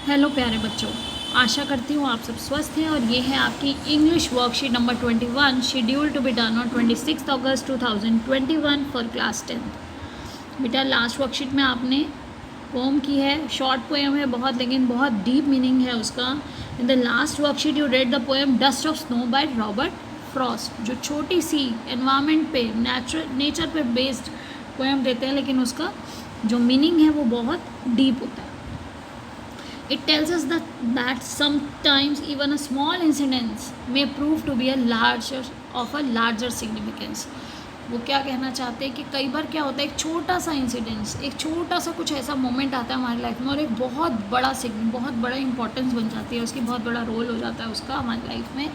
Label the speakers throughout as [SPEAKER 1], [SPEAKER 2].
[SPEAKER 1] Hello प्यारे बच्चों, आशा करती हूँ आप सब स्वस्थ हैं और ये है आपकी English worksheet number 21 schedule to be done on 26 August 2021 for class 10th। बेटा लास्ट वर्कशीट में आपने पोम की है, शॉर्ट पोएम है बहुत, लेकिन बहुत डीप मीनिंग है उसका। In the last worksheet you read the poem dust of snow by Robert Frost, जो छोटी सी एनवायरनमेंट पे नेचर पे बेस्ड पोएम देते हैं, लेकिन उसका जो मीनिंग है वो बहुत डीप होता है। It tells us that sometimes even a small incident may prove to be of a larger significance। वो क्या कहना चाहते हैं कि कई बार क्या होता है, एक छोटा सा इंसिडेंस, एक छोटा सा कुछ ऐसा मोमेंट आता है हमारी लाइफ में और एक बहुत बड़ा इंपॉर्टेंस बन जाती है उसकी, बहुत बड़ा रोल हो जाता है उसका हमारी लाइफ में।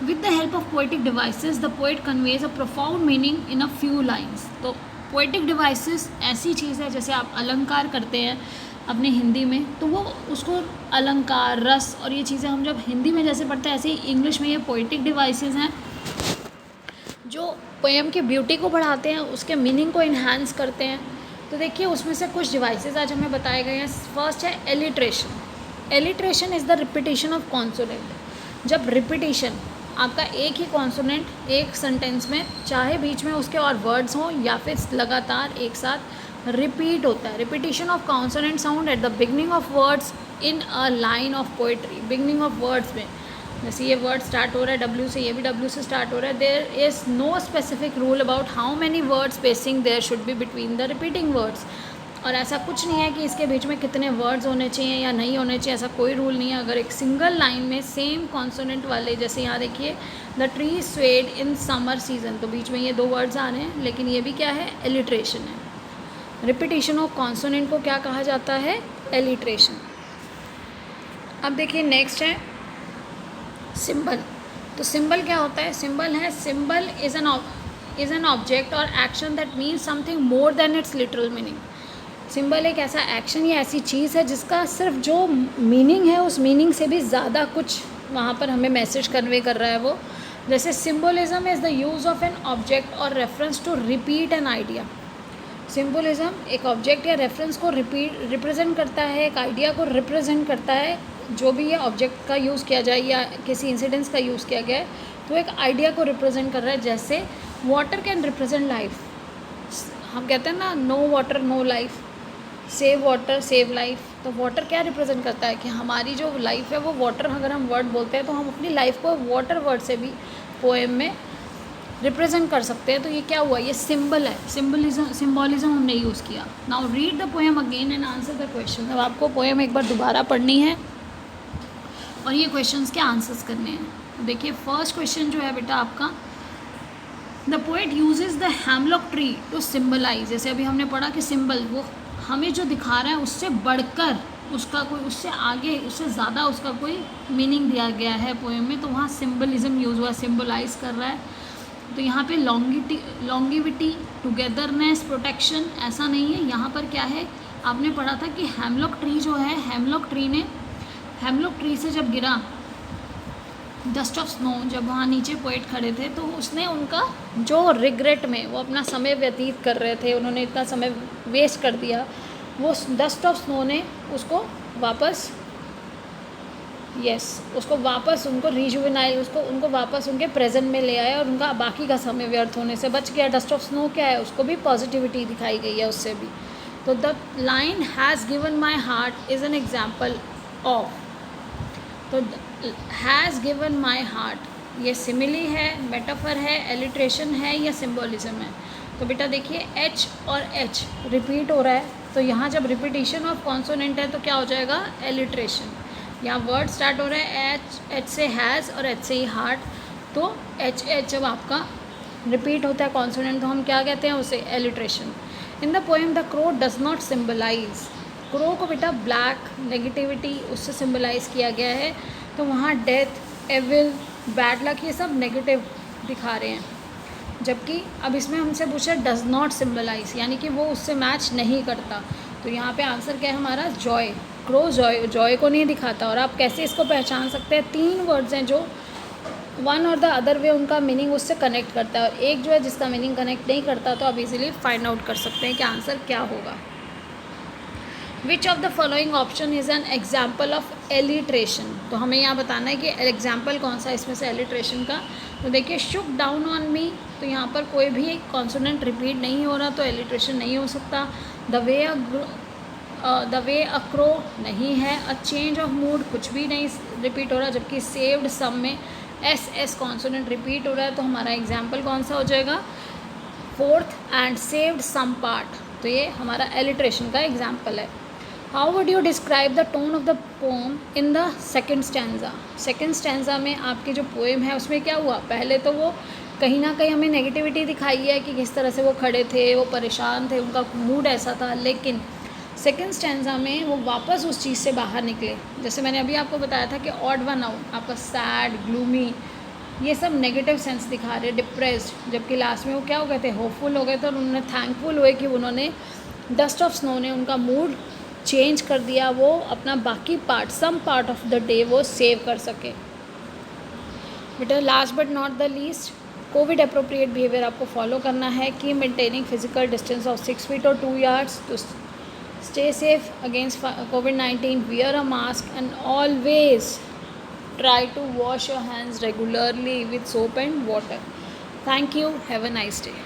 [SPEAKER 1] With the help of poetic devices the poet conveys a profound meaning in a few lines. तो पोएटिक डिवाइसेस ऐसी चीज़ है, जैसे आप अलंकार करते हैं अपने हिंदी में, तो वो उसको अलंकार, रस और ये चीज़ें हम जब हिंदी में जैसे पढ़ते हैं, ऐसे ही इंग्लिश में ये पोएटिक डिवाइसेस हैं जो पोएम की ब्यूटी को बढ़ाते हैं, उसके मीनिंग को इन्हांस करते हैं। तो देखिए उसमें से कुछ डिवाइसेस आज हमें बताए गए हैं। फर्स्ट है alliteration. Alliteration is the repetition of consonant. जब रिपीटेशन आपका एक ही कॉन्सोनेंट एक सेंटेंस में, चाहे बीच में उसके और वर्ड्स हों या फिर लगातार एक साथ रिपीट होता है। Repetition of consonant sound at the beginning of words in a line of poetry. Beginning of words में, जैसे ये वर्ड स्टार्ट हो रहा है डब्ल्यू से, ये भी डब्ल्यू से स्टार्ट हो रहा है। There is no specific rule about how many word spacing there should be between the repeating words. और ऐसा कुछ नहीं है कि इसके बीच में कितने वर्ड्स होने चाहिए या नहीं होने चाहिए, ऐसा कोई रूल नहीं है। अगर एक सिंगल लाइन में सेम कॉन्सोनेंट वाले, जैसे यहाँ देखिए the tree swayed in summer season, तो बीच में ये दो वर्ड्स आ रहे हैं, लेकिन ये भी क्या है, एलिट्रेशन है। रिपीटेशन ऑफ कॉन्सोनेंट को क्या कहा जाता है, एलिट्रेशन। अब देखिए नेक्स्ट है सिंबल। तो सिंबल क्या होता है, सिंबल इज़ एन ऑब्जेक्ट और action that means something more than it's literal meaning. Symbol एक ऐसा एक्शन या ऐसी चीज़ है जिसका सिर्फ जो मीनिंग है उस मीनिंग से भी ज़्यादा कुछ वहाँ पर हमें मैसेज कन्वे कर रहा है वो। जैसे symbolism is the use of an object और reference to repeat an idea. Symbolism एक ऑब्जेक्ट या रेफरेंस को रिप्रेजेंट करता है, एक आइडिया को रिप्रेजेंट करता है। जो भी ये ऑब्जेक्ट का यूज़ किया जाए या किसी इंसिडेंस का यूज़ किया गया है, तो एक आइडिया को रिप्रेजेंट कर रहा है। जैसे वाटर कैन रिप्रेजेंट लाइफ। हम कहते हैं ना, no water no life, save water save life. तो वाटर क्या रिप्रेजेंट करता है कि हमारी जो लाइफ है वो वाटर, अगर हम वर्ड बोलते हैं तो हम अपनी लाइफ को वाटर वर्ड से भी पोएम में रिप्रेजेंट कर सकते हैं। तो ये क्या हुआ, ये सिंबल है, सिम्बॉलिज्म हमने यूज़ किया। Now read the poem again and answer the question. अब आपको पोएम एक बार दोबारा पढ़नी है और ये क्वेश्चंस के आंसर्स करने हैं। तो देखिए फर्स्ट क्वेश्चन जो है बेटा आपका, the poet uses the hemlock tree to symbolize. जैसे अभी हमने पढ़ा कि सिंबल वो हमें जो दिखा रहा है उससे बढ़कर उसका कोई, उससे आगे, उससे ज़्यादा उसका कोई मीनिंग दिया गया है पोएम में, तो वहाँ सिम्बलिज्म यूज़ हुआ, सिम्बलाइज कर रहा है। तो यहाँ पे लॉन्गिविटी, टुगेदरनेस, प्रोटेक्शन ऐसा नहीं है। यहाँ पर क्या है, आपने पढ़ा था कि हेमलॉक ट्री जो है, हेमलॉक ट्री से जब गिरा डस्ट ऑफ स्नो, जब वहाँ नीचे पोएट खड़े थे, तो उसने उनका जो रिग्रेट में वो अपना समय व्यतीत कर रहे थे, उन्होंने इतना समय वेस्ट कर दिया, वो डस्ट ऑफ स्नो ने उसको वापस उसको वापस उनको रिजुवेनाइल, उनको वापस उनके प्रेजेंट में ले आया और उनका बाकी का समय व्यर्थ होने से बच गया। डस्ट ऑफ स्नो क्या है, उसको भी पॉजिटिविटी दिखाई गई है उससे भी। तो the line has given my heart is an example of. तो हैज़ गिवन माई हार्ट, ये सिमिली है, मेटाफर है, एलिट्रेशन है या सिम्बोलिज्म है। तो बेटा देखिए एच और एच रिपीट हो रहा है, तो यहाँ जब रिपीटेशन ऑफ कॉन्सोनेंट है तो क्या हो जाएगा, एलिट्रेशन। यहाँ वर्ड स्टार्ट हो रहा है एच से हैज़ और एच से ही हार्ट, तो एच जब आपका रिपीट होता है कॉन्सोनेंट तो हम क्या कहते हैं उसे, alliteration. In the poem the crow does not symbolize. Crow को बेटा ब्लैक, नेगेटिविटी, उससे सिम्बलाइज किया गया है। तो वहाँ डेथ, एविल, बैड लक, ये सब नेगेटिव दिखा रहे हैं। जबकि अब इसमें हमसे पूछा डज नॉट सिम्बलाइज, यानी कि वो उससे मैच नहीं करता। तो यहाँ पे आंसर क्या है हमारा, जॉय। क्रो जॉय को नहीं दिखाता। और आप कैसे इसको पहचान सकते हैं, 3 वर्ड्स हैं जो वन और द अदर वे उनका मीनिंग उससे कनेक्ट करता है, और एक जो है जिसका मीनिंग कनेक्ट नहीं करता, तो आप इजीली फाइंड आउट कर सकते हैं कि आंसर क्या होगा। Which of the following option is an example of alliteration. तो हमें यहाँ बताना है कि एग्जाम्पल कौन सा इसमें से एलिट्रेशन का। तो देखिए शुक डाउन ऑन मी, तो यहाँ पर कोई भी कॉन्सोनेंट रिपीट नहीं हो रहा, तो एलिट्रेशन नहीं हो सकता। द वे अ क्रो नहीं है। अ चेंज ऑफ मूड, कुछ भी नहीं रिपीट हो रहा, जबकि सेव्ड सम में एस कॉन्सोनेंट रिपीट हो रहा है। तो हमारा एग्जाम्पल कौन सा हो जाएगा, fourth, and saved some part. तो ये हमारा एलिट्रेशन का एग्जाम्पल है। How would you describe the tone of the poem in the second stanza. Second stanza में आपकी जो पोएम है उसमें क्या हुआ, पहले तो वो कहीं ना कहीं हमें नेगेटिविटी दिखाई है कि किस तरह से वो खड़े थे, वो परेशान थे, उनका मूड ऐसा था। लेकिन सेकेंड स्टैंजा में वो वापस उस चीज़ से बाहर निकले। जैसे मैंने अभी आपको बताया था कि ऑड वन आउट, आपका सैड, ग्लूमी, ये सब नेगेटिव सेंस दिखा रहे, डिप्रेस्ड, जबकि लास्ट में वो क्या हो गए थे, होपफुल हो गए थे, और उन्होंने थैंकफुल हुए कि उन्होंने डस्ट ऑफ स्नो ने उनका मूड चेंज कर दिया, वो अपना बाकी part, some part of the day वो सेव कर सके। बेटा last but not the least, COVID appropriate behaviour आपको फॉलो करना है कि maintaining physical distance of 6 feet और 2 yards to stay safe against COVID-19, wear a mask and always try to wash your hands regularly with soap and water. Thank you. Have a nice day.